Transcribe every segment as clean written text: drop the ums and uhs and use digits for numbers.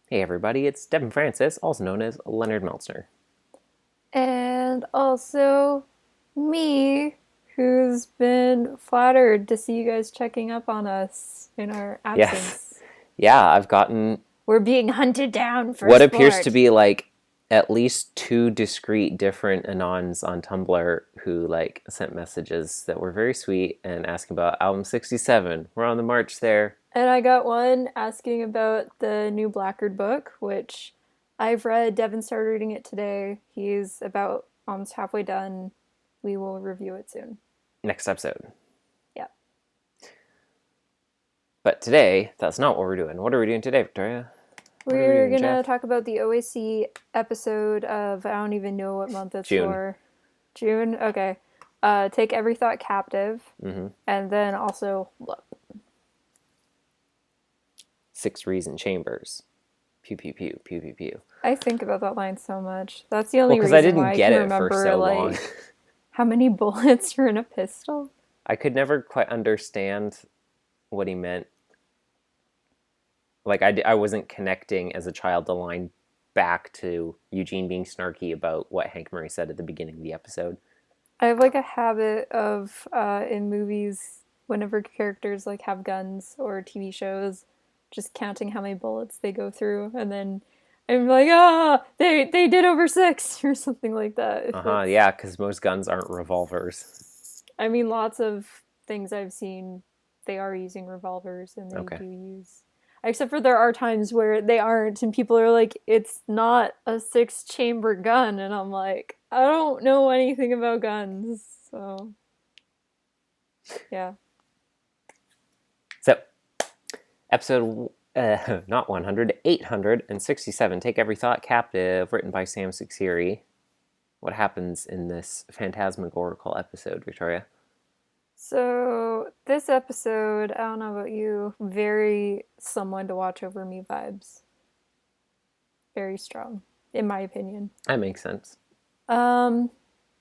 Hey everybody, it's Devin Francis, also known as Leonard Meltzner. And also me, who's been flattered to see you guys checking up on us in our Yes. absence. Yeah, I've gotten We're being hunted down for what appears to sport. be like at least two discrete different Anons on Tumblr who sent messages that were very sweet and asking about album 67. We're on the march there. And I got one asking about the new Blackgaard book, which I've read. Devin started reading it today. He's about almost halfway done. We will review it soon. Next episode. Yeah. But today, that's not what we're doing. What are we doing today, Victoria? What are we We're doing, gonna Jeff? talk about the OAC episode of I don't even know what month it's June. for. June? Okay. Take every thought captive. Mm-hmm. And then also look. 6 reason chambers. Pew, pew, pew, pew, pew, pew. I think about that line so much. That's the Well, only because I reason didn't why I get can it for remember, so long. like, how many bullets are in a pistol. I could never quite understand what he meant. I wasn't connecting as a child the line back to Eugene being snarky about what Hank Murray said at the beginning of the episode. I have, like, a habit of, in movies, whenever characters, like, have guns or TV shows, just counting how many bullets they go through, and then I'm like, they did over 6, or something like that. If it's, Yeah, because most guns aren't revolvers. I mean, lots of things I've seen, they are using revolvers, and they Okay. do use. Except for there are times where they aren't, and people are like, it's not a 6-chamber gun. And I'm like, I don't know anything about guns. So, yeah. So, episode, not 100, 867, Take Every Thought Captive, written by Sam Suxiri. What happens in this phantasmagorical episode, Victoria? So, this episode, I don't know about you, very someone to watch over me vibes. Very strong, in my opinion. That makes sense. Um,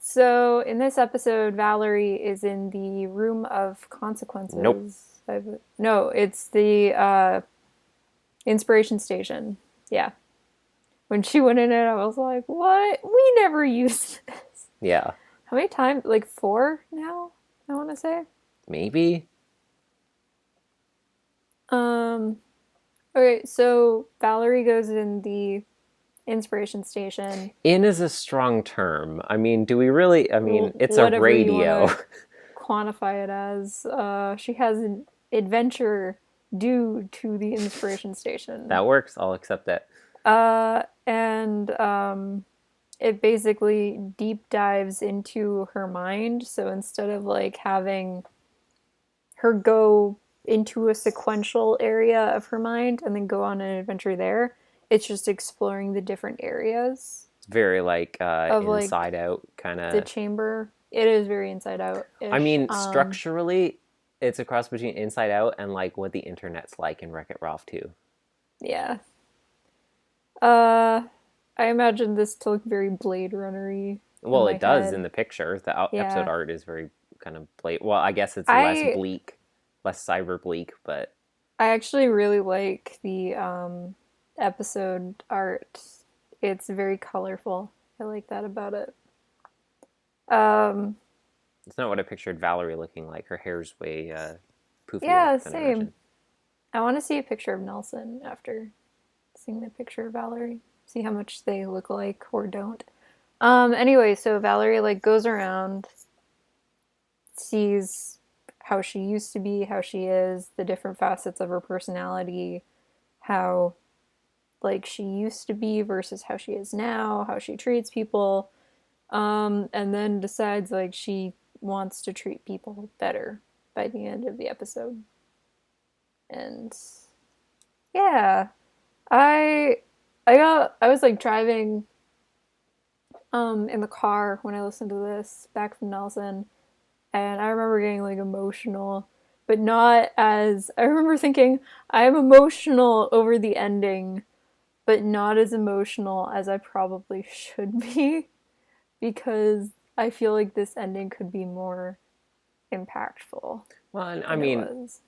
so in this episode, Valerie is in the room of Nope. consequences. No, it's the inspiration station. Yeah. When she went in it, I was like, "What? We never used this." Yeah. How many times? Like 4 now. I want to say. Maybe? Um. Okay, so Valerie goes in the inspiration station. In is a strong term. I mean, do we really? I mean, it's a Whatever you want radio. to quantify it as. She has an adventure due to the inspiration station. That works. I'll accept that. And it basically deep dives into her mind. So instead of like having her go into a sequential area of her mind and then go on an adventure there, it's just exploring the different areas It's very of inside like out kind the of. chamber. It is very inside out I ish. mean, structurally, it's a cross between Inside Out and like what the internet's like in Wreck It Ralph too. Yeah. Uh, I imagine this to look very Blade Runner-y in Well, my it does head. in the picture. The episode Yeah. art is very kind of bleak. Well, I guess it's less I bleak, less cyber bleak, but I actually really like the episode art. It's very colorful. I like that about it. Um, it's not what I pictured Valerie looking like. Her hair's way poofier yeah, than I imagined. same. I want to see a picture of Nelson after seeing the picture of Valerie. See how much they look like or don't. Anyway, so Valerie like goes around, sees how she used to be, how she is, the different facets of her personality, how like she used to be versus how she is now, how she treats people, and then decides like she wants to treat people better by the end of the episode. And yeah, I I was like driving in the car when I listened to this back from Nelson, and I remember getting like emotional, but not as I remember thinking I'm emotional over the ending, but not as emotional as I probably should be because I feel like this ending could be more impactful Well, and I than it mean, was.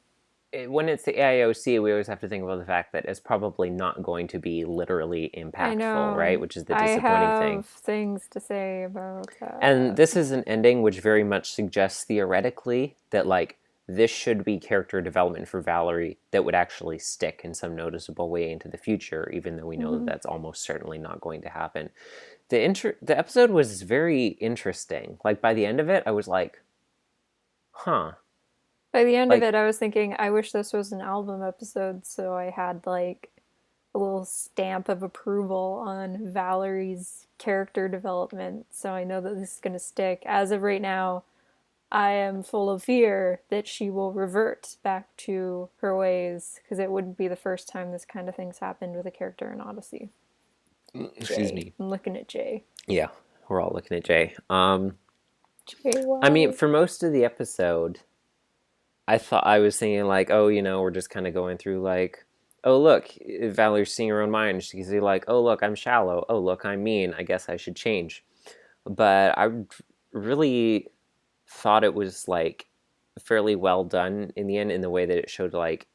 when it's the AIOC, we always have to think about the fact that it's probably not going to be literally I impactful, right? know. Which is the I disappointing thing. have things to say about And that. this is an ending which very much suggests theoretically that, like, this should be character development for Valerie that would actually stick in some noticeable way into the future, even though we know that Hmm. that's almost certainly not going to happen. The episode was very interesting. Like, by the end of it, I was like, huh. By the end of Like, it, I was thinking, I wish this was an album episode, so I had like a little stamp of approval on Valerie's character development, so I know that this is going to stick. As of right now, I am full of fear that she will revert back to her ways, because it wouldn't be the first time this kind of thing's happened with a character in Odyssey. excuse Jay. me. I'm looking at Jay. Yeah, we're all looking at Jay. Jay, I mean, why? for most of the episode, I was thinking like, oh, we're just kind of going through like, oh look, Valerie's seeing her own mind. She can see like, oh look, I'm shallow. Oh look, I'm mean. I guess I should change. But I really thought it was like fairly well done in the end, in the way that it showed like,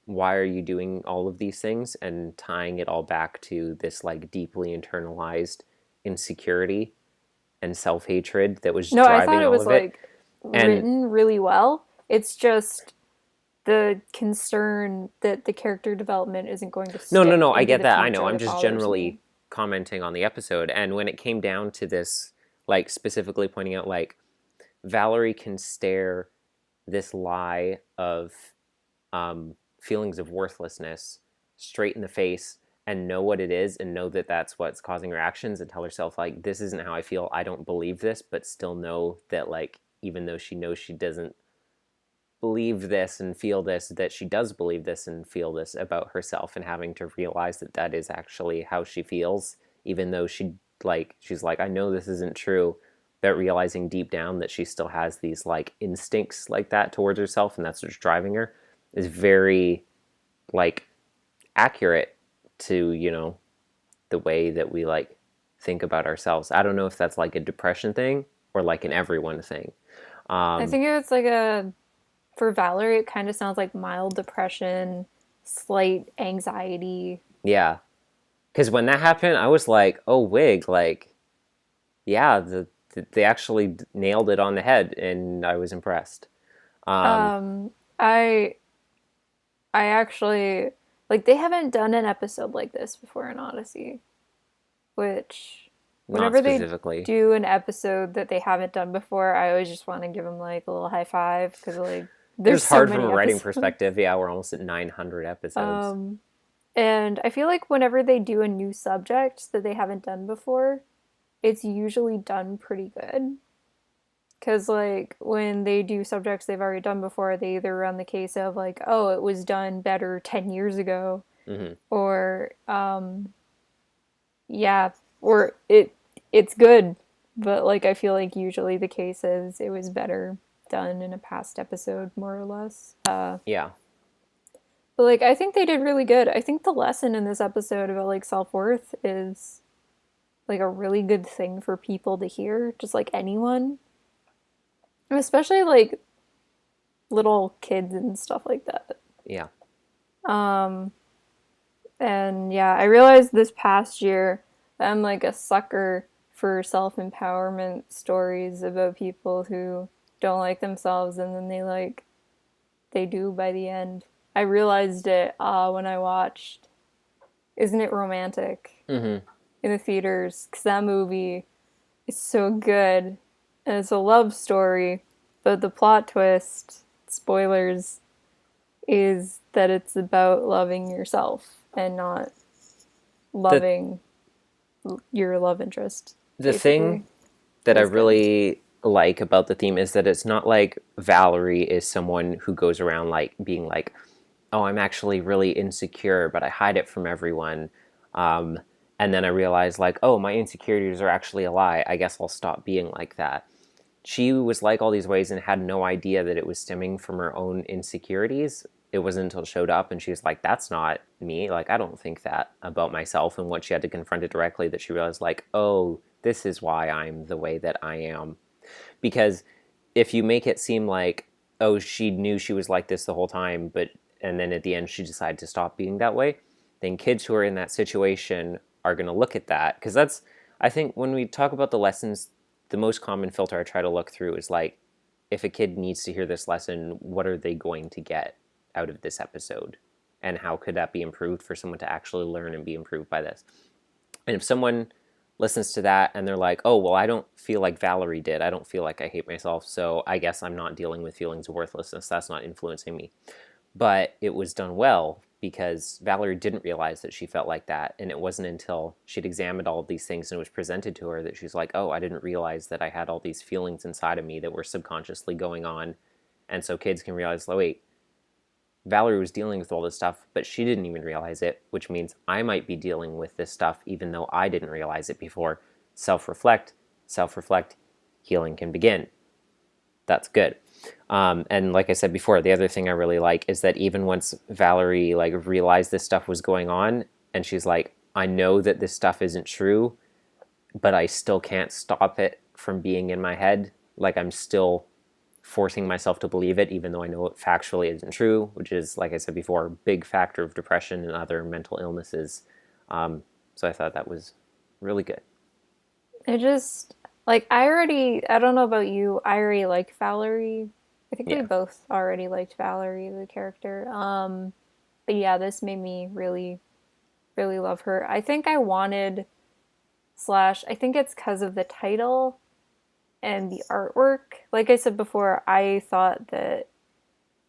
why are you doing all of these things, and tying it all back to this like deeply internalized insecurity and self-hatred that was No, I thought driving it all was of it. like And written really well. It's just the concern that the character development isn't going to no, no, stick no, I into get the that. I know. future I'm that just bothers me. generally commenting on the episode. And when it came down to this, like specifically pointing out, like, Valerie can stare this lie of feelings of worthlessness straight in the face and know what it is, and know that that's what's causing her actions, and tell herself, like, this isn't how I feel. I don't believe this, but still know that, like, even though she knows she doesn't believe this and feel this, that she does believe this and feel this about herself, and having to realize that that is actually how she feels, even though she's like, I know this isn't true, but realizing deep down that she still has these like instincts like that towards herself, and that's what's driving her, is very like accurate to the way that we like think about ourselves. I don't know if that's like a depression thing or like an everyone thing. I um think it's like for Valerie, it kind of sounds like mild depression, slight anxiety. yeah, because when that happened, I was like, oh, wig, like, yeah, they actually nailed it on the head, and I was impressed. um Um, I I actually like they haven't done an episode like this before in Odyssey, which Not whenever they specifically. do an episode that they haven't done before, I always just want to give them like a little high five because like It there's was so hard from a many writing episodes. perspective. Yeah, we're almost at 900 episodes. Um, and I feel like whenever they do a new subject that they haven't done before, it's usually done pretty good. Because, like, when they do subjects they've already done before, they either run the case of, like, oh, it was done better 10 years ago, Hmm. or, yeah, or it's good. But, like, I feel like usually the case is it was better done in a past episode, more or less. Yeah. But, like, I think they did really good. I think the lesson in this episode about, like, self worth is, like, a really good thing for people to hear, just like anyone. Especially, like, little kids and stuff like that. Yeah. Um, and yeah, I realized this past year that I'm like a sucker for self empowerment stories about people who don't like themselves and then they do by the end. I realized it when I watched Isn't It Romantic Hmm. in the theaters because that movie is so good and it's a love story, but the plot twist, spoilers, is that it's about loving yourself and not the loving your love interest, the thing basically. It that I was good. really like about the theme is that it's not like Valerie is someone who goes around like being like, oh, I'm actually really insecure, but I hide it from everyone. Um, and then I realize, like, oh, my insecurities are actually a lie. I guess I'll stop being like that. She was like all these ways and had no idea that it was stemming from her own insecurities. It wasn't until it showed up and she was like, that's not me. Like, I don't think that about myself. And once she had to confront it directly, that she realized, like, oh, this is why I'm the way that I am. Because if you make it seem like, oh, she knew she was like this the whole time, and then at the end she decided to stop being that way, then kids who are in that situation are going to look at that. Because that's, I think when we talk about the lessons, the most common filter I try to look through is like, if a kid needs to hear this lesson, what are they going to get out of this episode? And how could that be improved for someone to actually learn and be improved by this? And if someone listens to that and they're like, oh, well, I don't feel like Valerie did. I don't feel like I hate myself, so I guess I'm not dealing with feelings of worthlessness. That's not influencing me. But it was done well because Valerie didn't realize that she felt like that. And it wasn't until she'd examined all of these things and it was presented to her that she's like, oh, I didn't realize that I had all these feelings inside of me that were subconsciously going on. And so kids can realize, oh, wait, Valerie was dealing with all this stuff, but she didn't even realize it, which means I might be dealing with this stuff even though I didn't realize it before. Self-reflect, healing can begin. That's good. And like I said before, the other thing I really like is that even once Valerie like realized this stuff was going on, and she's like, I know that this stuff isn't true, but I still can't stop it from being in my head. Like I'm still forcing myself to believe it, even though I know it factually isn't true, which is, like I said before, a big factor of depression and other mental illnesses. So I thought that was really good. It just, like, I don't know about you, I already like Valerie. I think we Yeah. both already liked Valerie, the character. But yeah, this made me really, really love her. I think I wanted, slash, I think it's because of the title and the artwork. Like I said before, I thought that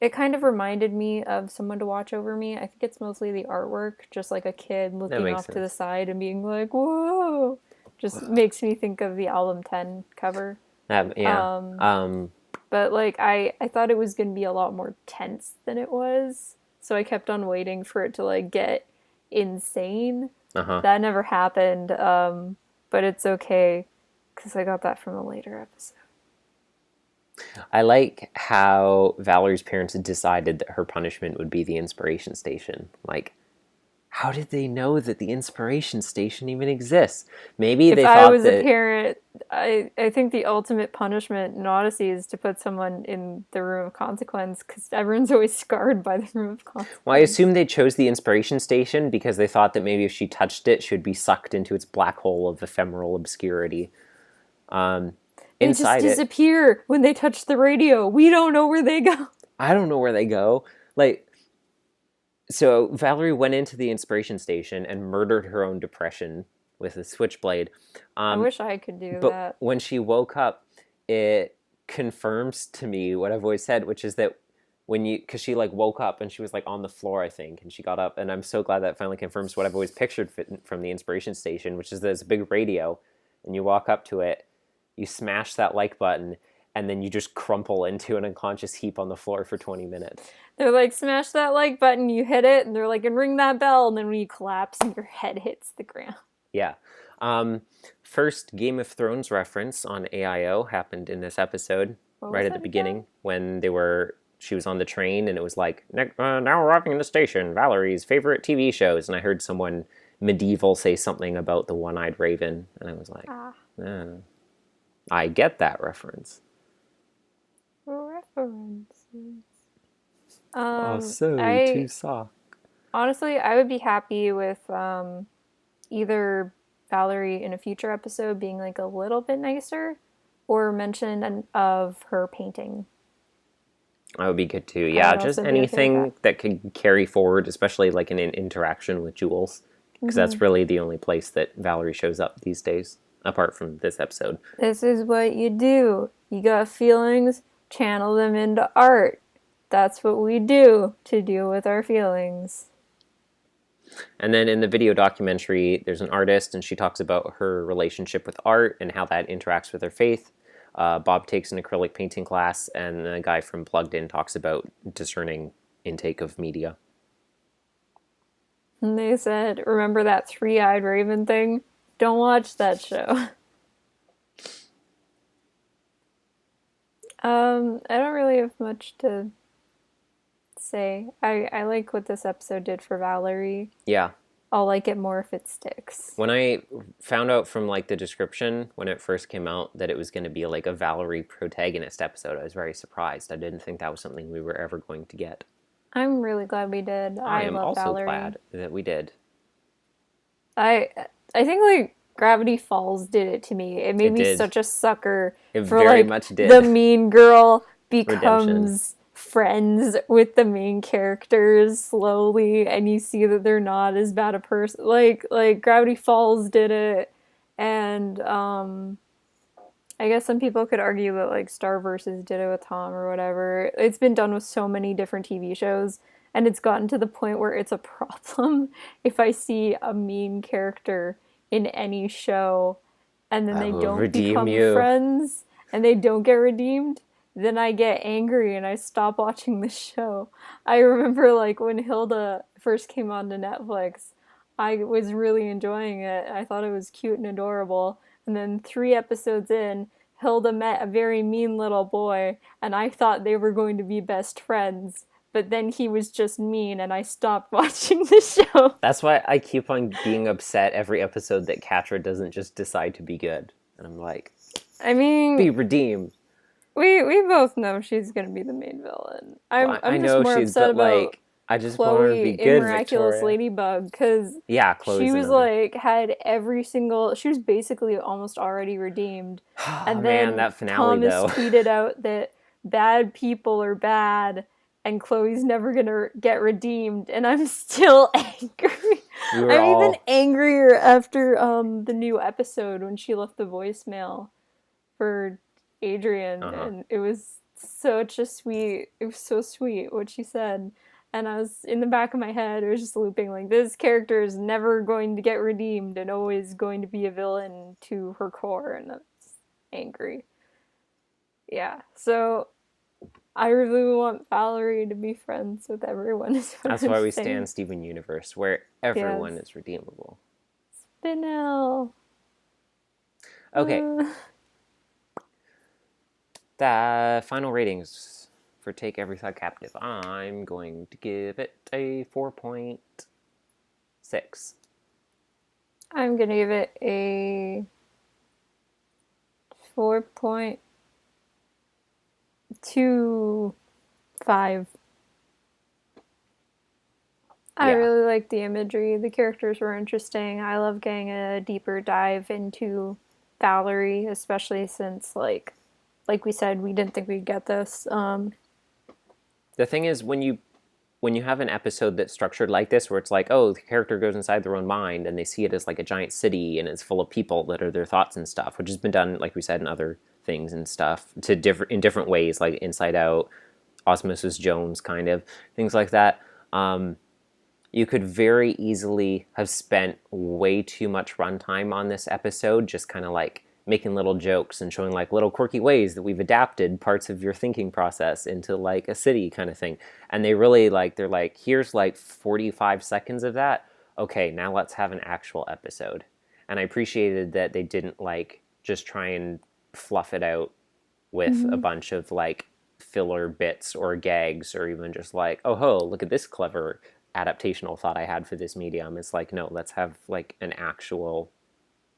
it kind of reminded me of Someone to Watch Over Me. I think it's mostly the artwork, just like a kid That looking makes off to the sense. side and being like, whoa. Just makes me think of the album 10 cover. Yeah. Um, but like I thought it was gonna be a lot more tense than it was. So I kept on waiting for it to like get insane. Uh-huh. That never happened. But it's okay because I got that from a later episode. I like how Valerie's parents decided that her punishment would be the inspiration station. Like, how did they know that the inspiration station even exists? Maybe If they I thought was a that. parent, I think the ultimate punishment in Odyssey is to put someone in the room of consequence because everyone's always scarred by the room of Well, I consequence. assume they chose the inspiration station because they thought that maybe if she touched it, she would be sucked into its black hole of ephemeral obscurity. Um, They just Inside it, disappear when they touch the radio. We don't know where they go. I don't know where they go. Like, so Valerie went into the inspiration station and murdered her own depression with a switchblade. I Um, wish I could do but that. when she woke up, it confirms to me what I've always said, which is that when you, because she like woke up and she was like on the floor, I think, and she got up, and I'm so glad that finally confirms what I've always pictured from the inspiration station, which is that it's a big radio, and you walk up to it, you smash that like button, and then you just crumple into an unconscious heap on the floor for 20 minutes. They're like, smash that like button, you hit it, and they're like, and ring that bell, and then when you collapse, your head hits the ground. Yeah. Um, First Game of Thrones reference on AIO happened in this episode, What right was at the that again? beginning when she was on the train and it was like, now arriving in the station, Valerie's favorite TV shows. And I heard someone medieval say something about the one-eyed raven. And I was like, Ah, I get that reference. references. Oh, so too I soft. honestly, I would be happy with either Valerie in a future episode being like a little bit nicer, or mention of her painting. That would be good too. I Yeah, would just also be okay with that. anything that could carry forward, especially like in an interaction with Jules, because Mm-hmm. that's really the only place that Valerie shows up these days, apart from this episode. This is what you do. You got feelings, channel them into art. That's what we do to deal with our feelings. And then in the video documentary, there's an artist, and she talks about her relationship with art and how that interacts with her faith. Bob takes an acrylic painting class, and a guy from Plugged In talks about discerning intake of media. And they said, remember that three-eyed raven thing? Don't watch that show. I don't really have much to say. I like what this episode did for Valerie. Yeah. I'll like it more if it sticks. When I found out from like the description when it first came out that it was going to be like a Valerie protagonist episode, I was very surprised. I didn't think that was something we were ever going to get. I'm really glad we did. I I am love also Valerie. glad that we did. I think like Gravity Falls did it to me. It made It me did. such a sucker It for very like much did. the mean girl Redemption. becomes friends with the main characters slowly, and you see that they're not as bad a person. Like Gravity Falls did it, and I guess some people could argue that like Star Versus did it with Tom or whatever. It's been done with so many different TV shows, and it's gotten to the point where it's a problem if I see a mean character in any show and then I they will don't redeem become you. friends and they don't get redeemed, then I get angry and I stop watching the show. I remember like when Hilda first came onto Netflix, I was really enjoying it. I thought it was cute and adorable. And then 3 episodes in, Hilda met a very mean little boy, and I thought they were going to be best friends. But then he was just mean, and I stopped watching the show. That's why I keep on being upset every episode that Catra doesn't just decide to be good. And I'm like, I mean, be redeemed. we both know she's gonna be the main villain. Well, I I'm just know more she's, upset but about like, I just want her to Chloe be in good, Miraculous Victoria. Ladybug, because Yeah, Chloe's she was another. like had every single. She was basically almost already redeemed, and Man, then that finale Thomas though. tweeted out that bad people are bad, and Chloe's never gonna get redeemed, and I'm still angry. We were I'm all... even angrier after the new episode when she left the voicemail for Adrian, and it was such a sweet. It was so sweet what she said, and I was in the back of my head. It was just looping like this character is never going to get redeemed and always going to be a villain to her core, and that's angry. Yeah, so I really want Valerie to be friends with everyone. That's why we stand Steven Universe, where everyone Yes. is redeemable. Spinel. Okay. The final ratings for Take Every Thought Captive. I'm going to give it a 4.6. I'm gonna give it a 4.25. I really like the imagery. The characters were interesting. I love getting a deeper dive into Valerie, especially since like we said, we didn't think we'd get this. The thing is, when you have an episode that's structured like this, where it's like, oh, the character goes inside their own mind, and they see it as like a giant city, and it's full of people that are their thoughts and stuff, which has been done, like we said, in other things and stuff, in different ways, like Inside Out, Osmosis Jones, kind of things like that. You could very easily have spent way too much runtime on this episode, just kind of like making little jokes and showing like little quirky ways that we've adapted parts of your thinking process into like a city kind of thing. And they really like, they're like, here's like 45 seconds of that. Okay, now let's have an actual episode. And I appreciated that they didn't like just try and fluff it out with a bunch of like filler bits or gags, or even just like, oh ho, look at this clever adaptational thought I had for this medium. It's like, no, let's have like an actual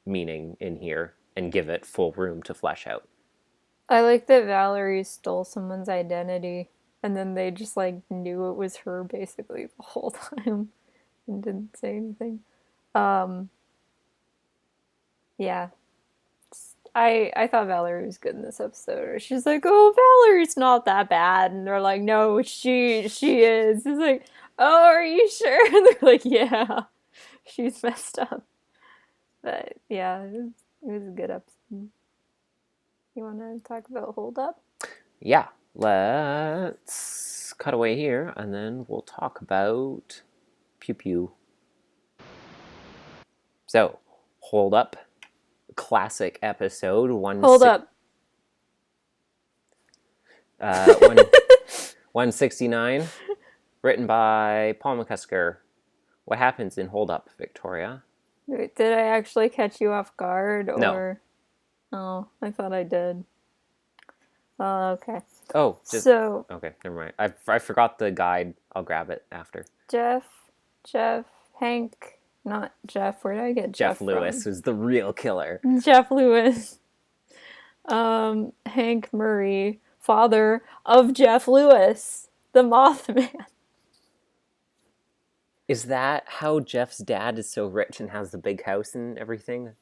meaning in here and give it full room to flesh out. I like that Valerie stole someone's identity and then they just like knew it was her basically the whole time and didn't say anything. Yeah. I thought Valerie was good in this episode. She's like, oh, Valerie's not that bad. And they're like, no, she is. It's like, oh, are you sure? And they're like, yeah, she's messed up. But yeah, it was a good episode. You want to talk about Hold Up? Yeah, let's cut away here and then we'll talk about Pew Pew. So, Hold Up, classic episode. Hold up. 169, written by Paul McCusker. What happens in Hold Up, Victoria? Wait, did I actually catch you off guard? Or... No. Oh, I thought I did. Okay. Oh, so... Okay, never mind. I forgot the guide. I'll grab it after. Jeff, Hank, Not Jeff. Where did I get Jeff Jeff Lewis from? was the real killer. Jeff Lewis. Hank Murray, father of Jeff Lewis, the Mothman. Is that how Jeff's dad is so rich and has the big house and everything?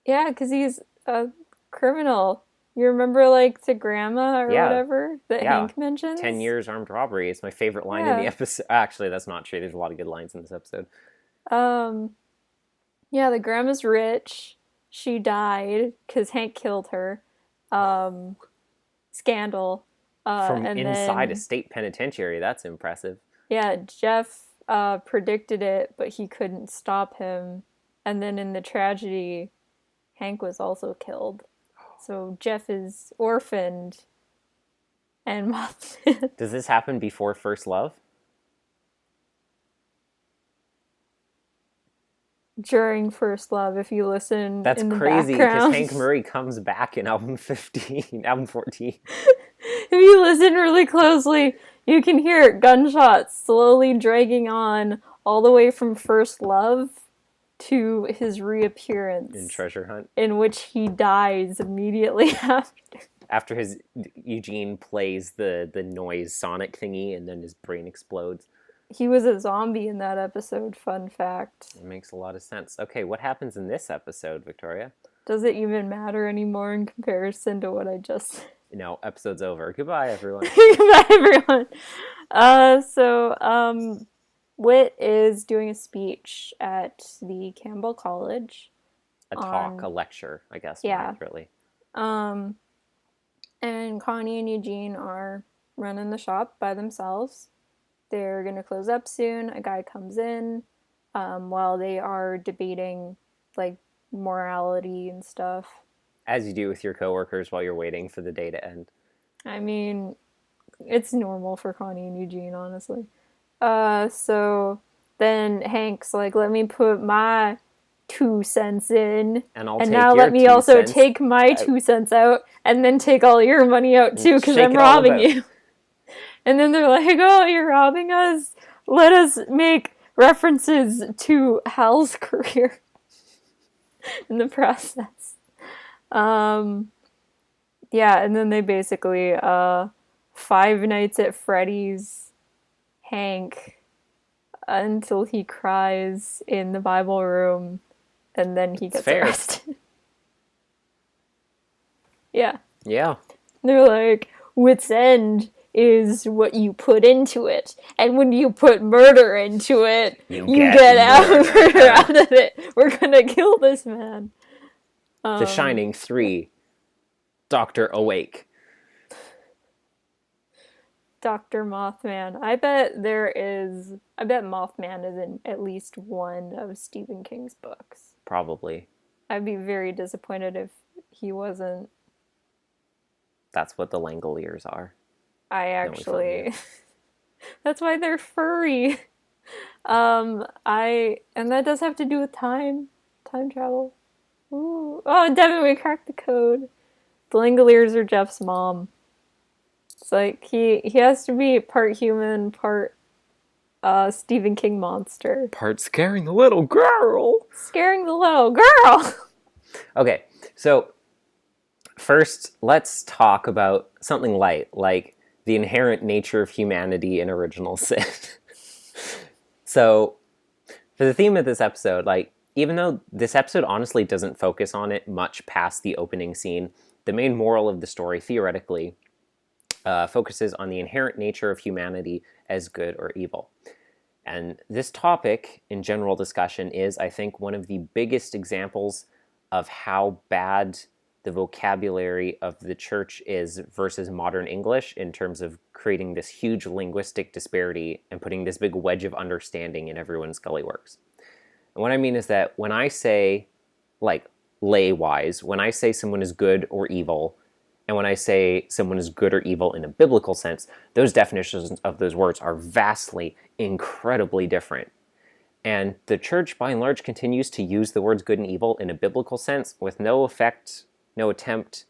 Yeah, because he's a criminal. You remember, like, the grandma or Yeah. whatever that Yeah. Hank mentions? 10 years armed robbery. It's my favorite line in the episode. Actually, that's not true. There's a lot of good lines in this episode. Yeah, the grandma's rich. She died because Hank killed her. Scandal. From And inside a then, state penitentiary. That's impressive. yeah, Jeff predicted it, but he couldn't stop him. And then in the tragedy, Hank was also killed. So Jeff is orphaned and Mothman. Does this happen before First Love? During First Love, if you listen That's in the crazy because background. Hank Murray comes back in album 15, album 14. If you listen really closely, you can hear gunshots slowly dragging on all the way from First Love to his reappearance In Treasure Hunt. in which he dies immediately after. After his Eugene plays the noise sonic thingy and then his brain explodes. He was a zombie in that episode, fun fact. It makes a lot of sense. Okay, what happens in this episode, Victoria? Does it even matter anymore in comparison to what I just said? No, episode's over. Goodbye, everyone. Goodbye, everyone. Whit is doing a speech at the Campbell College. A talk, a lecture, I guess, more Yeah. accurately. And Connie and Eugene are running the shop by themselves. They're going to close up soon. A guy comes in while they are debating, like, morality and stuff. As you do with your coworkers while you're waiting for the day to end. I mean, it's normal for Connie and Eugene, honestly. So then Hank's like, let me put my 2 cents in. And I'll and take now your let me 2 also cents take my 2 cents out and then take all your money out too because shake I'm it all robbing about. you. And then they're like, oh, you're robbing us? Let us make references to Hal's career in the process. Yeah, and then they basically Five Nights at Freddy's Hank until he cries in the Bible room, and then he gets arrested. Yeah. Yeah. They're like, wit's end is what you put into it, and when you put murder into it, you get murder out of it. We're gonna kill this man. The Shining 3. Dr. Awake. Dr. Mothman. I bet Mothman is in at least one of Stephen King's books. Probably. I'd be very disappointed if he wasn't. That's what the Langoliers are. That's why they're furry. And that does have to do with time travel. Ooh. Oh, Devin, we cracked the code. The Langoliers are Jeff's mom. It's like he has to be part human, part Stephen King monster. Part scaring the little girl. Scaring the little girl. Okay, so first let's talk about something light, like the inherent nature of humanity in original sin. So, for the theme of this episode, like, even though this episode honestly doesn't focus on it much past the opening scene, the main moral of the story, theoretically, focuses on the inherent nature of humanity as good or evil. And this topic, in general discussion, is, I think, one of the biggest examples of how bad the vocabulary of the church is versus modern English in terms of creating this huge linguistic disparity and putting this big wedge of understanding in everyone's gullyworks. And what I mean is that when I say, like, lay-wise, when I say someone is good or evil, and when I say someone is good or evil in a biblical sense, those definitions of those words are vastly, incredibly different. And the church, by and large, continues to use the words good and evil in a biblical sense with no attempt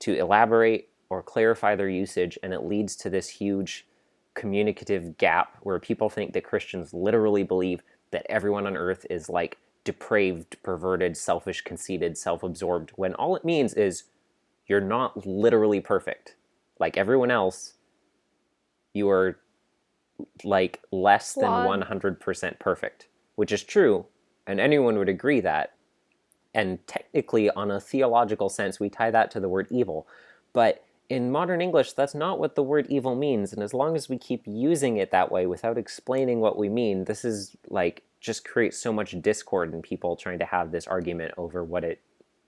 to elaborate or clarify their usage, and it leads to this huge communicative gap where people think that Christians literally believe that everyone on Earth is like depraved, perverted, selfish, conceited, self-absorbed, when all it means is you're not literally perfect. Like everyone else, you are like less than Flawed. 100% perfect, which is true, and anyone would agree that. And technically, on a theological sense, we tie that to the word evil. But in modern English, that's not what the word evil means. And as long as we keep using it that way without explaining what we mean, this is like just creates so much discord in people trying to have this argument over what it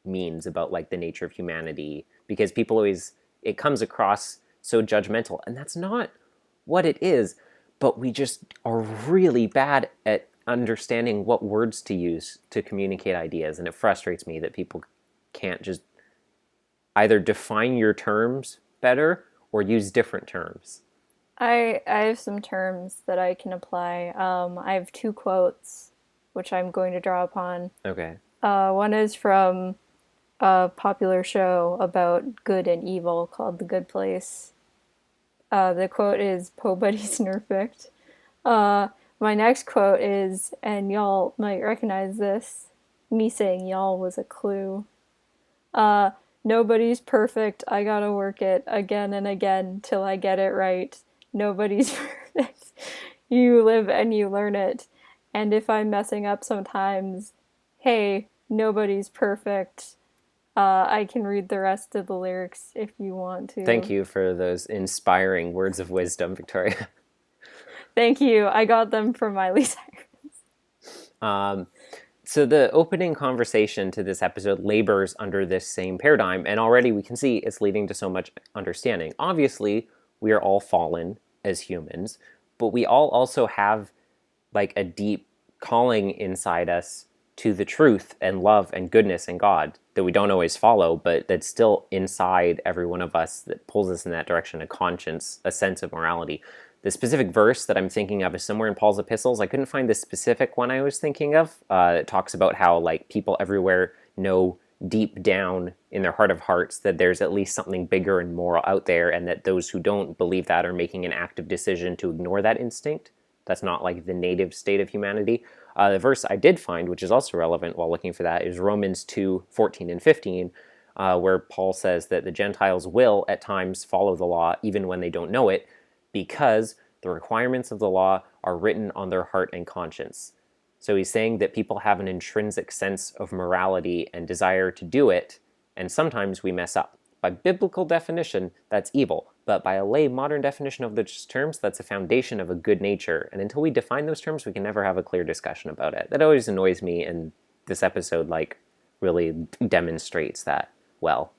means about like the nature of humanity. Because people always, it comes across so judgmental. And that's not what it is. But we just are really bad at understanding what words to use to communicate ideas, and it frustrates me that people can't just either define your terms better or use different terms. I have some terms that I can apply. I have two quotes, which I'm going to draw upon. Okay. One is from a popular show about good and evil called The Good Place. The quote is, "Po buddy's nerfect." My next quote is, and y'all might recognize this, me saying y'all was a clue. Nobody's perfect. I gotta work it again and again till I get it right. Nobody's perfect. You live and you learn it. And if I'm messing up sometimes, hey, nobody's perfect. I can read the rest of the lyrics if you want to. Thank you for those inspiring words of wisdom, Victoria. Thank you. I got them from Miley Cyrus. So the opening conversation to this episode labors under this same paradigm, and already we can see it's leading to so much understanding. Obviously, we are all fallen as humans, but we all also have like a deep calling inside us to the truth and love and goodness and God that we don't always follow, but that's still inside every one of us that pulls us in that direction, a conscience, a sense of morality. The specific verse that I'm thinking of is somewhere in Paul's epistles. I couldn't find the specific one I was thinking of. It talks about how like people everywhere know deep down in their heart of hearts that there's at least something bigger and more out there, and that those who don't believe that are making an active decision to ignore that instinct. That's not like the native state of humanity. The verse I did find, which is also relevant while looking for that, is Romans 2:14 and 15, where Paul says that the Gentiles will at times follow the law even when they don't know it, because the requirements of the law are written on their heart and conscience. So he's saying that people have an intrinsic sense of morality and desire to do it, and sometimes we mess up. By biblical definition, that's evil, but by a lay modern definition of those terms, that's a foundation of a good nature, and until we define those terms, we can never have a clear discussion about it. That always annoys me, and this episode like really demonstrates that well.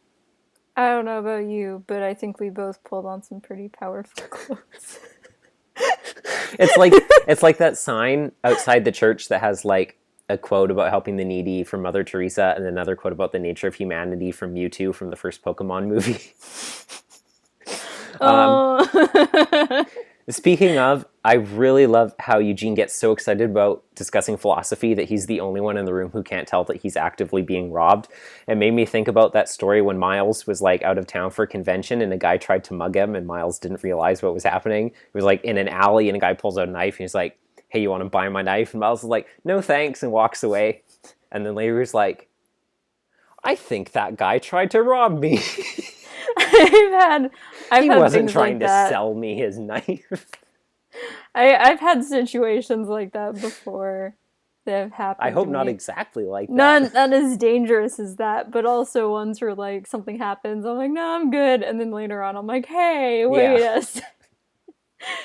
I don't know about you, but I think we both pulled on some pretty powerful quotes. It's like that sign outside the church that has like a quote about helping the needy from Mother Teresa and another quote about the nature of humanity from Mewtwo from the first Pokemon movie. Speaking of, I really love how Eugene gets so excited about discussing philosophy that he's the only one in the room who can't tell that he's actively being robbed. It made me think about that story when Miles was like out of town for a convention and a guy tried to mug him and Miles didn't realize what was happening. It was like in an alley and a guy pulls out a knife and he's like, "Hey, you want to buy my knife?" And Miles is like, "No thanks," and walks away. And then later he's like, "I think that guy tried to rob me." I've he had wasn't things trying like to that. sell me his knife. I've had situations like that before that have happened. I hope to not me. exactly like None that. as dangerous as that, but also ones where like something happens, I'm like, no, I'm good, and then later on, I'm like, hey, wait Yeah. a second.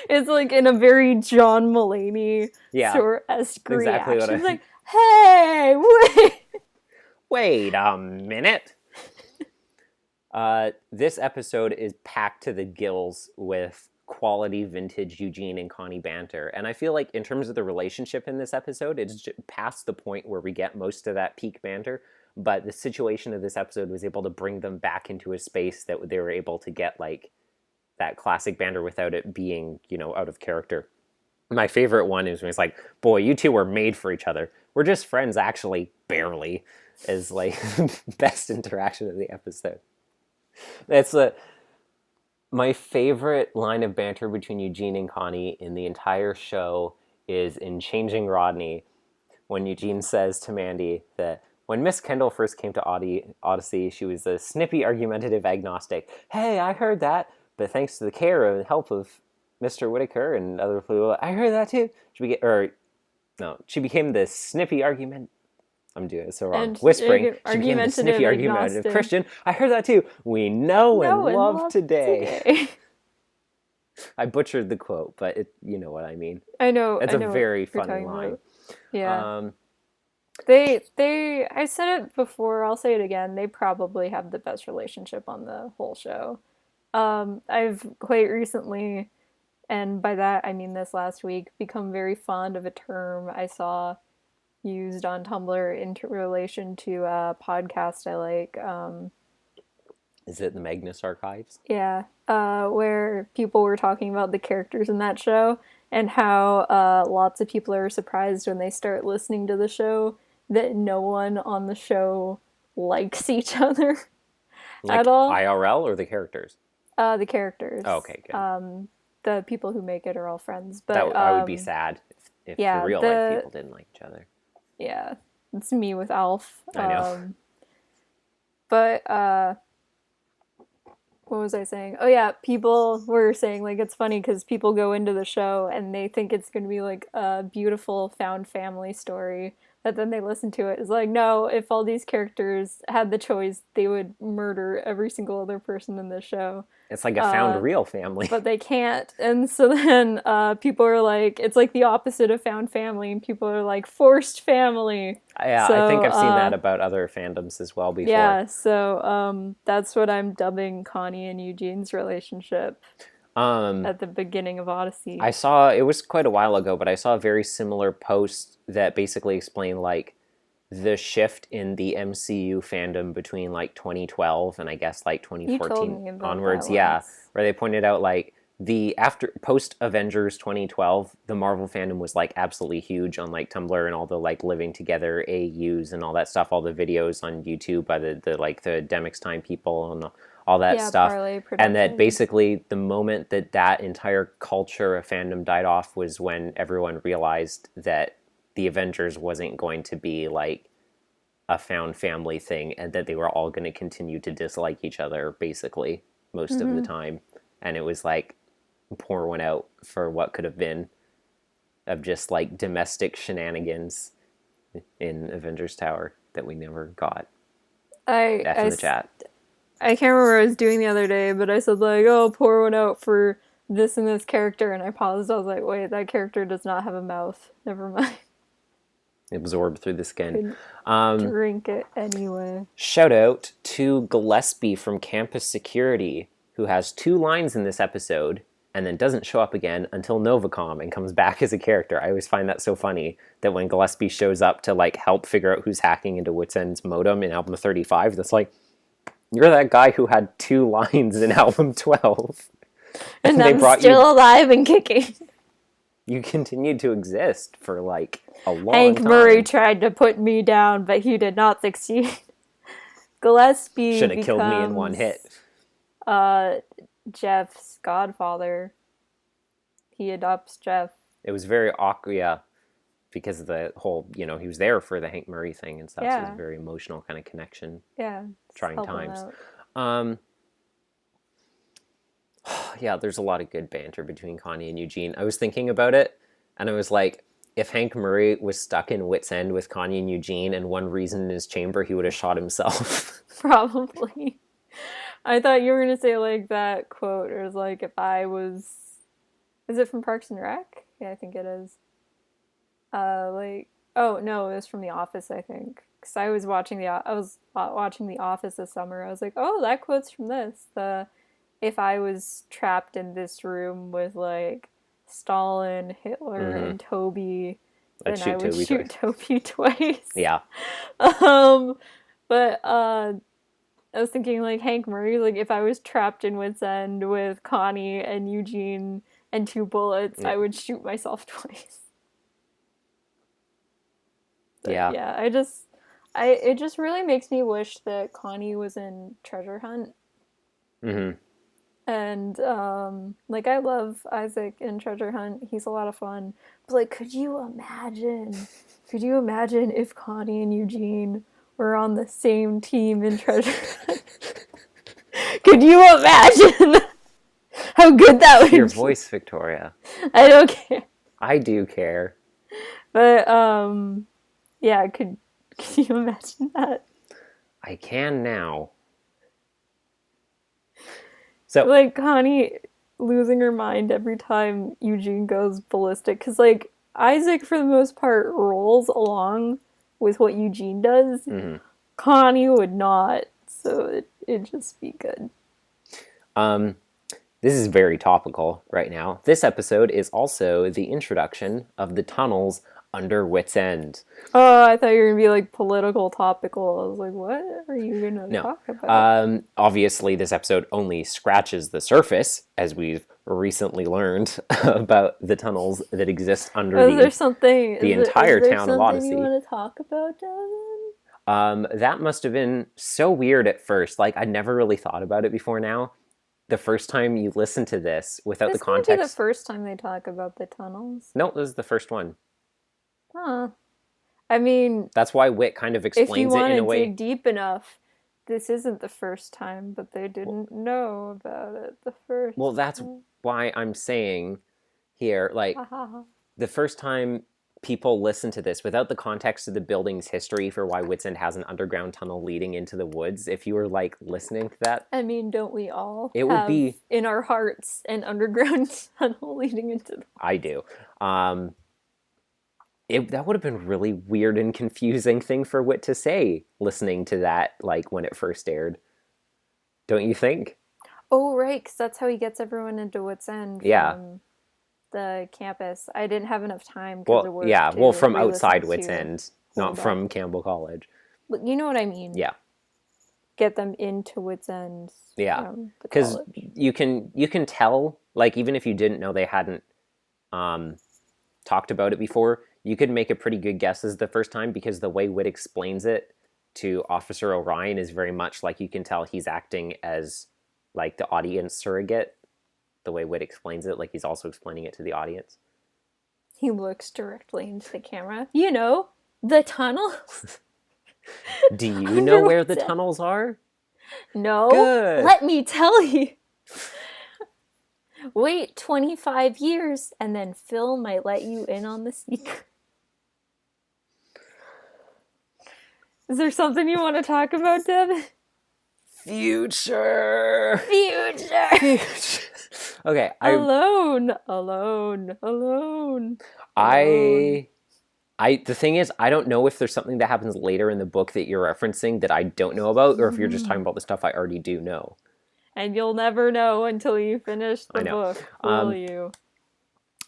It's like in a very John Mulaney Yeah, sort esque exactly what reaction. I... It's like, hey, wait. Wait a minute. This episode is packed to the gills with quality vintage Eugene and Connie banter. And I feel like in terms of the relationship in this episode, it's past the point where we get most of that peak banter. But the situation of this episode was able to bring them back into a space that they were able to get like that classic banter without it being, you know, out of character. My favorite one is when it's like, boy, you two were made for each other. We're just friends, actually, barely, is like best interaction of the episode. That's my favorite line of banter between Eugene and Connie in the entire show is in Changing Rodney, when Eugene says to Mandy that when Miss Kendall first came to Odyssey, she was a snippy, argumentative agnostic. Hey, I heard that, but thanks to the care and help of Mr. Whitaker and other people, I heard that too. She became the snippy argument. I'm doing it so wrong. And Whispering. She became the snippy, argumentative Christian. I heard that too. We know and love today. I butchered the quote, but you know what I mean. I know. It's a very funny line. About. Yeah. I said it before, I'll say it again. They probably have the best relationship on the whole show. I've quite recently, and by that I mean this last week, become very fond of a term I saw used on Tumblr in relation to a podcast I like. Is it the Magnus Archives? Yeah, where people were talking about the characters in that show and how lots of people are surprised when they start listening to the show that no one on the show likes each other like at all. IRL or the characters? The characters. Oh, okay, good. The people who make it are all friends. But I would be sad if the real life people didn't like each other. Yeah, it's me with Alf. I know. But what was I saying? Oh yeah, people were saying like it's funny because people go into the show and they think it's going to be like a beautiful found family story. But then they listen to it. It's like, no, if all these characters had the choice, they would murder every single other person in the show. It's like a found real family. But they can't. And so then people are like, it's like the opposite of found family. And people are like, forced family. Yeah, so, I think I've seen that about other fandoms as well before. Yeah, so that's what I'm dubbing Connie and Eugene's relationship. At the beginning of Odyssey. I saw, it was quite a while ago, but I saw a very similar post that basically explained like the shift in the MCU fandom between like 2012 and I guess like 2014 onwards. Yeah, where they pointed out like the post Avengers 2012, the Marvel fandom was like absolutely huge on like Tumblr and all the like living together AUs and all that stuff, all the videos on YouTube by the Demix Time people and all that stuff. And that basically the moment that entire culture of fandom died off was when everyone realized that the Avengers wasn't going to be like a found family thing and that they were all going to continue to dislike each other basically most of the time. And it was like pour one out for what could have been of just like domestic shenanigans in Avengers Tower that we never got. F in the chat. I can't remember what I was doing the other day, but I said like, oh, pour one out for this and this character, and I paused. I was like, wait, that character does not have a mouth. Never mind. Absorbed through the skin. Drink it anyway. Shout out to Gillespie from Campus Security, who has 2 lines in this episode and then doesn't show up again until Novacom and comes back as a character. I always find that so funny that when Gillespie shows up to like help figure out who's hacking into Wits End's modem in album 35, that's like, you're that guy who had 2 lines in album 12. And I'm still alive and kicking. You continued to exist for like a long Hank time. Murray tried to put me down, but he did not succeed. Gillespie should have killed me in one hit. Jeff's godfather. He adopts Jeff. It was very awkward, yeah, because of the whole, he was there for the Hank Murray thing and stuff. Yeah. So it was a very emotional kind of connection. Yeah. Trying times. Yeah, there's a lot of good banter between Connie and Eugene. I was thinking about it, and I was like, if Hank Murray was stuck in Wits End with Connie and Eugene, and one reason in his chamber, he would have shot himself. Probably. I thought you were going to say, like, that quote, or like, if I was... Is it from Parks and Rec? Yeah, I think it is. Oh, no, it was from The Office, I think. Because I was watching The Office this summer. I was like, oh, that quote's from this. If I was trapped in this room with, like, Stalin, Hitler, and Toby, then I would shoot Toby twice. Yeah. But I was thinking, like, Hank Murray, like, if I was trapped in Wits End with Connie and Eugene and 2 bullets, I would shoot myself twice. But, yeah, it just really makes me wish that Connie was in Treasure Hunt. And like I love Isaac in Treasure Hunt. He's a lot of fun. But like, could you imagine? Could you imagine if Connie and Eugene were on the same team in Treasure Hunt? Could you imagine how good that would be? Your voice, Victoria. I don't care. I do care. But yeah, could you imagine that? I can now. So, like Connie losing her mind every time Eugene goes ballistic, because like Isaac for the most part rolls along with what Eugene does. mm-hmm. Connie would not, so it'd just be good. This is very topical right now. This episode is also the introduction of the tunnels under Wit's End. Oh, I thought you were gonna be like political topical. I was like, what are you gonna talk about? Obviously, this episode only scratches the surface, as we've recently learned about the tunnels that exist under the entire town of Odyssey. You want to talk about, Devin? That must have been so weird at first. Like, I'd never really thought about it before now. The first time you listen to this without the context... This might be the first time they talk about the tunnels. No, this is the first one. Huh. I mean... That's why Wit kind of explains it in a way... If you want to dig deep enough, this isn't the first time, but they didn't know about it the first Well, that's why I'm saying here, like, the first time people listen to this without the context of the building's history for why Wit's End has an underground tunnel leading into the woods, if you were like listening to that, I mean, don't we all would be in our hearts an underground tunnel leading into the I do. That would have been a really weird and confusing thing for Wit to say listening to that, like when it first aired. Don't you think? Oh, right, because that's how he gets everyone into Wit's End. From the campus. I didn't have enough time. From outside Wit's End, not from Campbell College. You know what I mean? Yeah. Get them into Wit's End. Yeah, because you can tell, like, even if you didn't know they hadn't talked about it before, you could make a pretty good guess as the first time, because the way Wit explains it to Officer Orion is very much like you can tell he's acting as like the audience surrogate. The way Wit explains it, like he's also explaining it to the audience. He looks directly into the camera. You know, the tunnels. Do you know where the tunnels are? No. Good. Let me tell you. Wait 25 years and then Phil might let you in on the secret. Is there something you want to talk about, Devin? Future. Okay. Alone. The thing is, I don't know if there's something that happens later in the book that you're referencing that I don't know about, or if you're just talking about the stuff I already do know. And you'll never know until you finish the book, will you?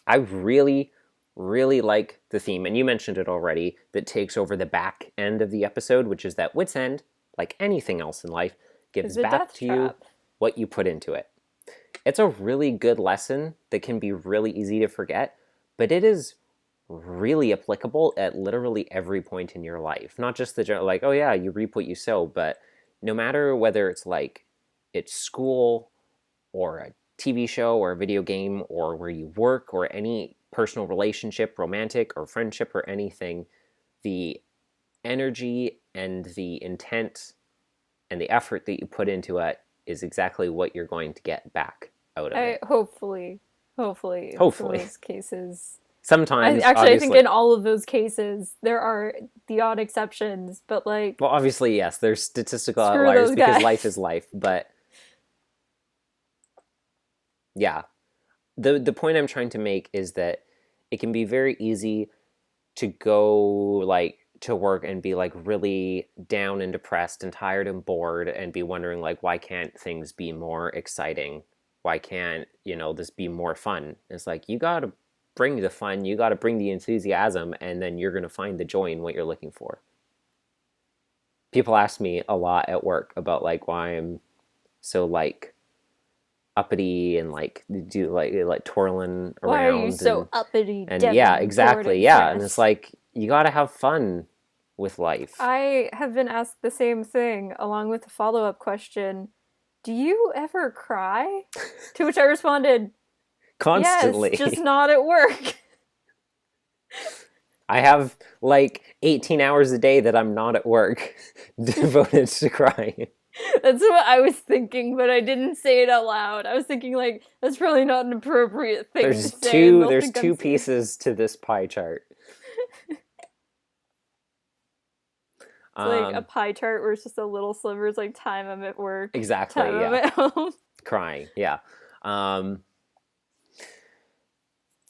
I really, really like the theme, and you mentioned it already, that takes over the back end of the episode, which is that Wit's End, like anything else in life, gives back to you what you put into it. It's a really good lesson that can be really easy to forget, but it is really applicable at literally every point in your life. Not just the general, like, oh yeah, you reap what you sow, but no matter whether it's like it's school or a TV show or a video game or where you work or any personal relationship, romantic or friendship or anything, the energy and the intent and the effort that you put into it is exactly what you're going to get back out of it. Hopefully. In those cases. Sometimes, I think in all of those cases, there are the odd exceptions, but like... Well, obviously, yes, there's statistical outliers because life is life, but... Yeah. The point I'm trying to make is that it can be very easy to go, like, to work and be, like, really down and depressed and tired and bored and be wondering, like, why can't things be more exciting? Why can't, this be more fun? It's like, you gotta bring the fun, you gotta bring the enthusiasm, and then you're gonna find the joy in what you're looking for. People ask me a lot at work about, like, why I'm so, like, uppity and, like, do, like twirling around. Why are you so uppity? And yeah, exactly, yeah. And it's like, you gotta have fun with life. I have been asked the same thing, along with a follow-up question. do you ever cry? To which I responded, Constantly. yes, just not at work. I have like 18 hours a day that I'm not at work devoted to crying. That's what I was thinking, but I didn't say it out loud. I was thinking, like, that's probably not an appropriate thing to say. There's two pieces to this pie chart. It's like a pie chart where it's just a little sliver. It's like time I'm at work. Exactly, time yeah. I'm at home. Crying, yeah.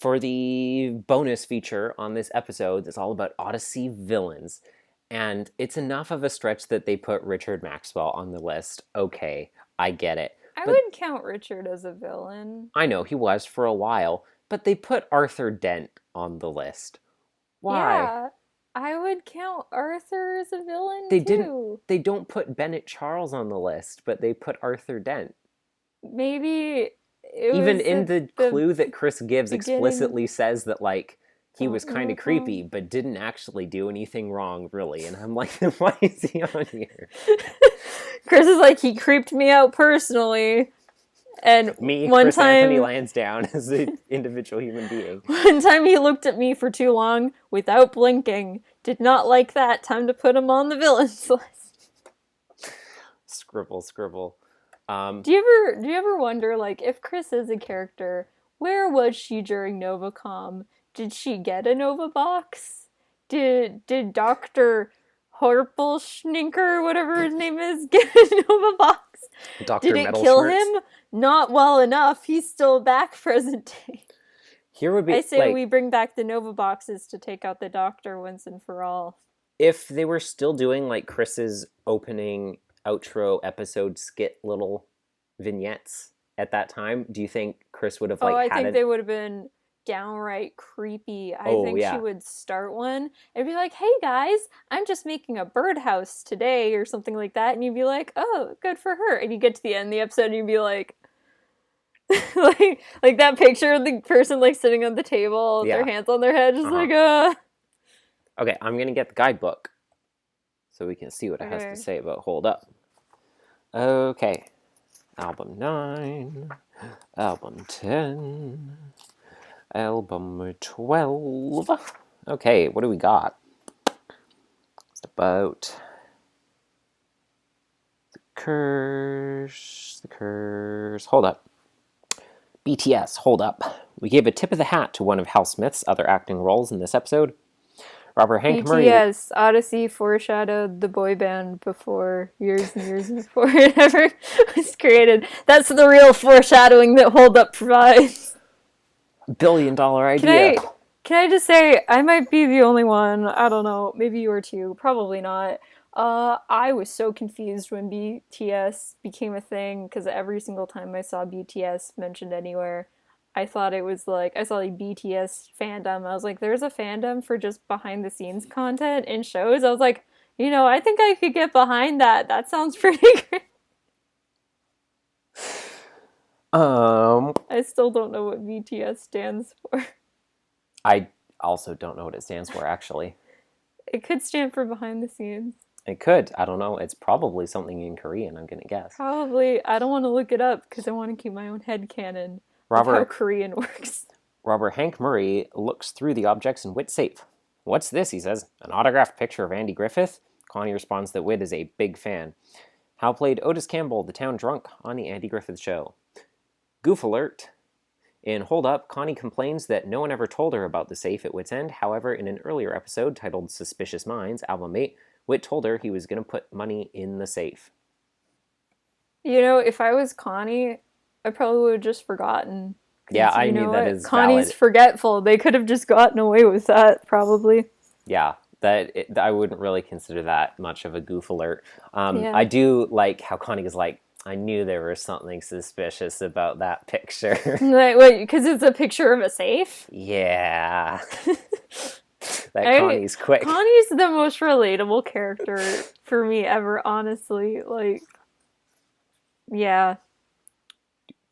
For the bonus feature on this episode, it's all about Odyssey villains. And it's enough of a stretch that they put Richard Maxwell on the list. Okay, I get it. I would count Richard as a villain. I know, he was for a while. But they put Arthur Dent on the list. Why? Yeah, I would count Arthur as a villain, too. They don't put Bennett Charles on the list, but they put Arthur Dent. Maybe... Even in the clue that Chris gives explicitly says that, like, he was kind of creepy, but didn't actually do anything wrong, really. And I'm like, why is he on here? Chris is like, he creeped me out personally. And Chris Anthony Lansdowne, as an individual human being. One time he looked at me for too long without blinking. Did not like that. Time to put him on the villains list. Scribble. Do you ever wonder, like, if Chris is a character, where was she during NovaCom? Did she get a Nova box? Did Dr. Horpelschninker, whatever his name is, get a Nova box? Dr. Did it kill him? Not well enough. He's still back present day. Here would be, I say we bring back the Nova boxes to take out the Doctor once and for all. If they were still doing, like, Chris's opening outro episode skit little vignettes at that time, do you think Chris would have I think they would have been downright creepy. I think she would start one and be like, hey guys, I'm just making a birdhouse today or something like that, and you'd be like, oh, good for her, and you get to the end of the episode and you'd be like like that picture of the person like sitting on the table with their hands on their head, just Okay, I'm gonna get the guidebook so we can see what it has to say about Hold Up. Okay. Album 9. Album 10. Album 12. Okay, what do we got? It's about the curse. Hold Up. BTS, Hold Up. We gave a tip of the hat to one of Hal Smith's other acting roles in this episode. Robert Hank Murray. BTS, Odyssey foreshadowed the boy band before, years and years before it ever was created. That's the real foreshadowing that Hold Up provides. $1 billion idea. Can I just say, I might be the only one, I don't know, maybe you were too, probably not. I was so confused when BTS became a thing, because every single time I saw BTS mentioned anywhere, I thought it was like, I saw like BTS fandom. I was like, there's a fandom for just behind the scenes content in shows. I was like, I think I could get behind that. That sounds pretty great. I still don't know what BTS stands for. I also don't know what it stands for, actually. It could stand for behind the scenes. It could. I don't know. It's probably something in Korean, I'm going to guess. Probably. I don't want to look it up because I want to keep my own headcanon. How Korean works. Robert Hank Murray looks through the objects in Whit's safe. What's this, he says. An autographed picture of Andy Griffith? Connie responds that Whit is a big fan. Hal played Otis Campbell, the town drunk, on the Andy Griffith Show. Goof alert. In Hold Up, Connie complains that no one ever told her about the safe at Whit's End. However, in an earlier episode titled Suspicious Minds, Album 8, Whit told her he was going to put money in the safe. If I was Connie, I probably would have just forgotten. Yeah, I mean, that is Connie's valid. Forgetful. They could have just gotten away with that, probably. Yeah, I wouldn't really consider that much of a goof alert. I do like how Connie is like, I knew there was something suspicious about that picture. Like, wait, because it's a picture of a safe? Yeah. Connie's quick. Connie's the most relatable character for me ever, honestly. Like, yeah.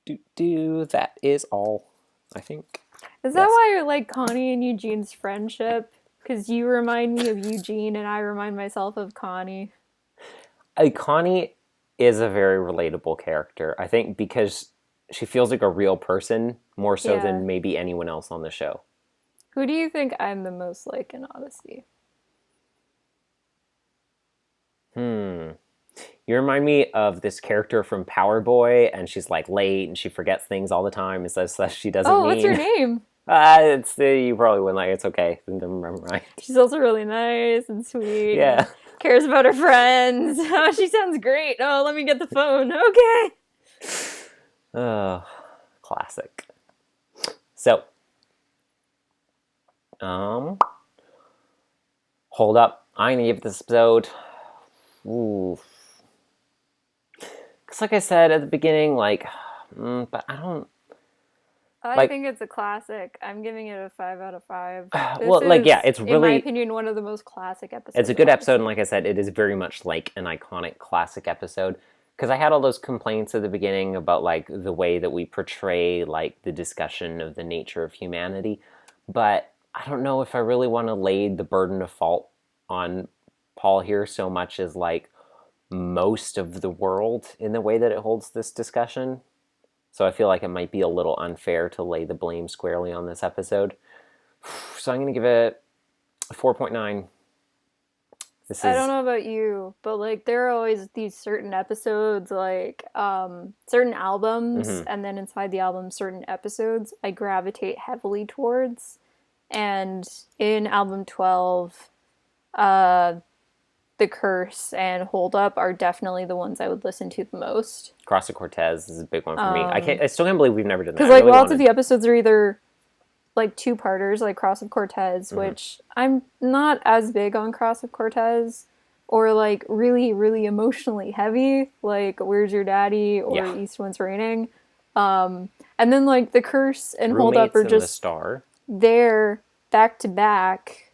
That is all, I think. Is that why you like Connie and Eugene's friendship? Because you remind me of Eugene and I remind myself of Connie. Connie is a very relatable character. I think because she feels like a real person more so Yeah. than maybe anyone else on the show. Who do you think I'm the most like in Odyssey? You remind me of this character from Power Boy, and she's like late and she forgets things all the time and says stuff she doesn't mean. What's her name? You probably wouldn't like it. It's okay. Never mind. She's also really nice and sweet. Yeah. And cares about her friends. Oh, she sounds great. Oh, let me get the phone. Okay. Oh, classic. So, hold up. I'm gonna give this episode. Ooh. Because, like I said at the beginning, but I don't. I think it's a classic. I'm giving it a 5 out of 5. It's really, in my opinion, one of the most classic episodes. It's a good episode, and like I said, it is very much like an iconic classic episode. Because I had all those complaints at the beginning about like the way that we portray like the discussion of the nature of humanity, but I don't know if I really want to lay the burden of fault on Paul here so much as like most of the world in the way that it holds this discussion. So I feel like it might be a little unfair to lay the blame squarely on this episode. So I'm going to give it a 4.9. I don't know about you, but like there are always these certain episodes, like certain albums, and then inside the album, certain episodes I gravitate heavily towards. And in album 12, The Curse and Hold Up are definitely the ones I would listen to the most. Cross of Cortez is a big one for me. I still can't believe we've never done that. Because like lots of the episodes are either like two-parters, like Cross of Cortez, which I'm not as big on Cross of Cortez, or like really, really emotionally heavy, like Where's Your Daddy or East Wind's Raining. And then like The Curse and Hold Up are just the Star. There back to back.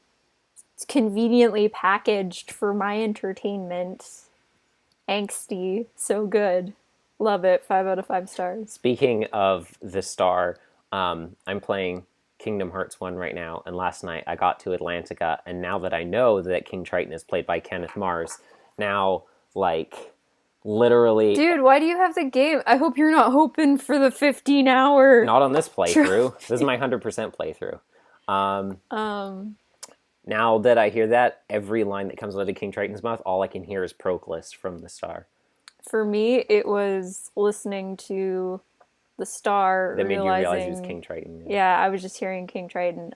It's conveniently packaged for my entertainment. Angsty, so good. Love it. 5 out of 5 stars. Speaking of The Star, I'm playing Kingdom Hearts 1 right now, and last night I got to Atlantica, and now that I know that King Triton is played by Kenneth Mars, now, like, literally... Dude, why do you have the game? I hope you're not hoping for the 15-hour... Not on this playthrough. This is my 100% playthrough. Now that I hear that, every line that comes out of King Triton's mouth, all I can hear is Proclus from The Star. For me, it was listening to The Star, that made you realize it was King Triton. Yeah, I was just hearing King Triton.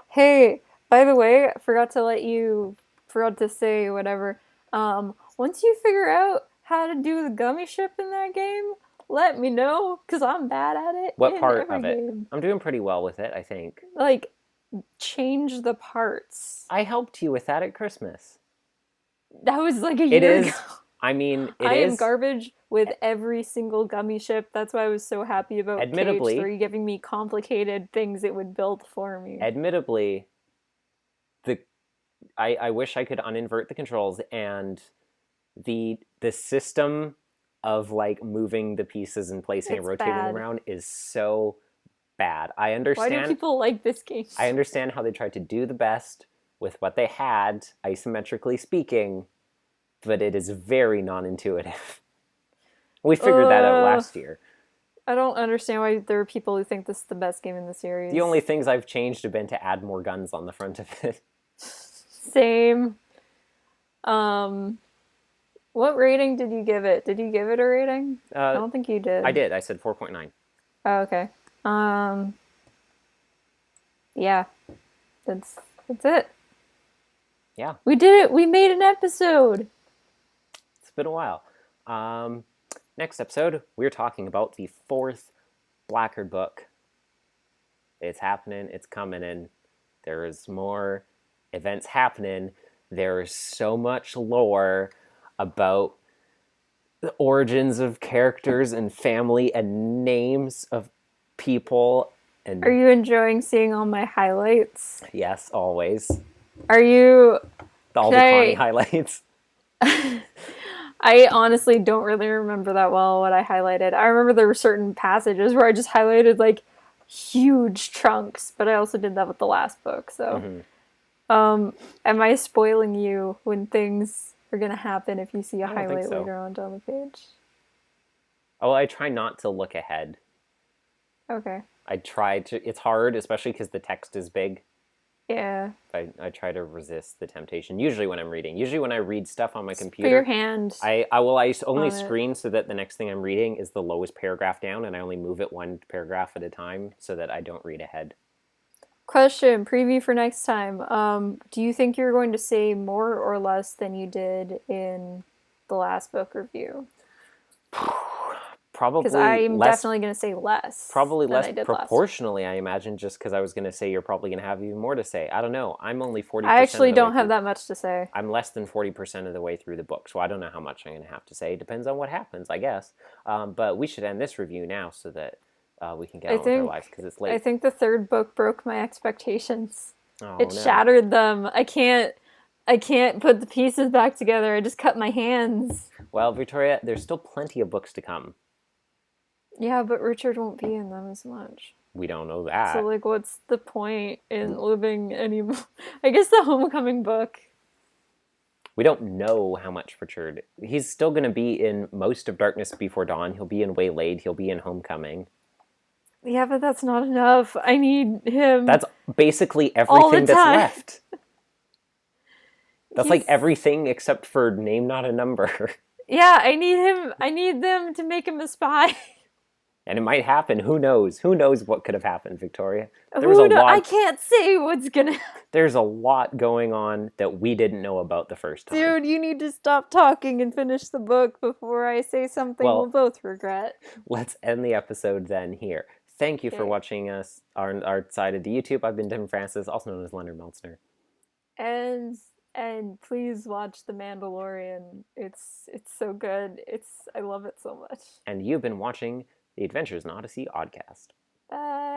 Hey, by the way, I forgot to say whatever. Once you figure out how to do the gummy ship in that game, let me know, because I'm bad at it. What part of it? I'm doing pretty well with it, I think. Like, change the parts. I helped you with that at Christmas. That was like a year ago. I mean, I am garbage with every single gummy ship. That's why I was so happy about admittedly, KH3 giving me complicated things it would build for me. Admittedly, I wish I could uninvert the controls, and the system of like moving the pieces and placing and rotating them around is so bad. I understand. Why do people like this game? I understand how they tried to do the best with what they had, isometrically speaking, but it is very non-intuitive. We figured that out last year. I don't understand why there are people who think this is the best game in the series. The only things I've changed have been to add more guns on the front of it. Same. What rating did you give it? Did you give it a rating? I don't think you did. I did. I said 4.9. Oh, okay. Yeah. That's it. Yeah. We did it. We made an episode. It's been a while. Next episode, we're talking about the 4th Blackgaard book. It's happening. It's coming in. There is more events happening. There is so much lore about the origins of characters and family and names of people. And are you enjoying seeing all my highlights? Yes, always. Are you... All the Connie highlights. I honestly don't really remember that well what I highlighted. I remember there were certain passages where I just highlighted like huge chunks, but I also did that with the last book. So, am I spoiling you when things are going to happen if you see a I don't think highlight so. later on down the page? Oh, I try not to look ahead. Okay. I try to. It's hard, especially because the text is big. Yeah. I try to resist the temptation. Usually when I'm reading. Usually when I read stuff on my Put your computer, hand. I only on it. screen so that the next thing I'm reading is the lowest paragraph down, and I only move it one paragraph at a time so that I don't read ahead. Question, preview for next time. Do you think you're going to say more or less than you did in the last book review? Probably Because I'm less. definitely going to say less. Probably than less I did proportionally, I imagine, just because I was going to say you're probably going to have even more to say. I don't know. I'm only 40%. I actually of the way don't have through. that much to say. I'm less than 40% of the way through the book, so I don't know how much I'm going to have to say. Depends on what happens, I guess. But we should end this review now so that we can get on with our lives because it's late. I think the third book broke my expectations. Oh, It shattered them. I can't put the pieces back together. I just cut my hands. Well, Victoria, there's still plenty of books to come. Yeah, but Richard won't be in them as much. We don't know that. So, like, what's the point in living any... I guess the Homecoming book. We don't know how much Richard... He's still going to be in most of Darkness Before Dawn. He'll be in Waylaid. He'll be in Homecoming. Yeah, but that's not enough. I need him. That's basically everything that's left. That's like everything except for Name Not a Number. Yeah, I need him. I need them to make him a spy. And it might happen. Who knows? Who knows what could have happened, Victoria? I can't say what's gonna... There's a lot going on that we didn't know about the first time. Dude, you need to stop talking and finish the book before I say something we'll both regret. Let's end the episode then here. Thank you for watching us, our side of the YouTube. I've been Tim Francis, also known as Leonard Meltzner. And please watch The Mandalorian. It's so good. I love it so much. And you've been watching The Adventures in Odyssey Oddcast. Bye.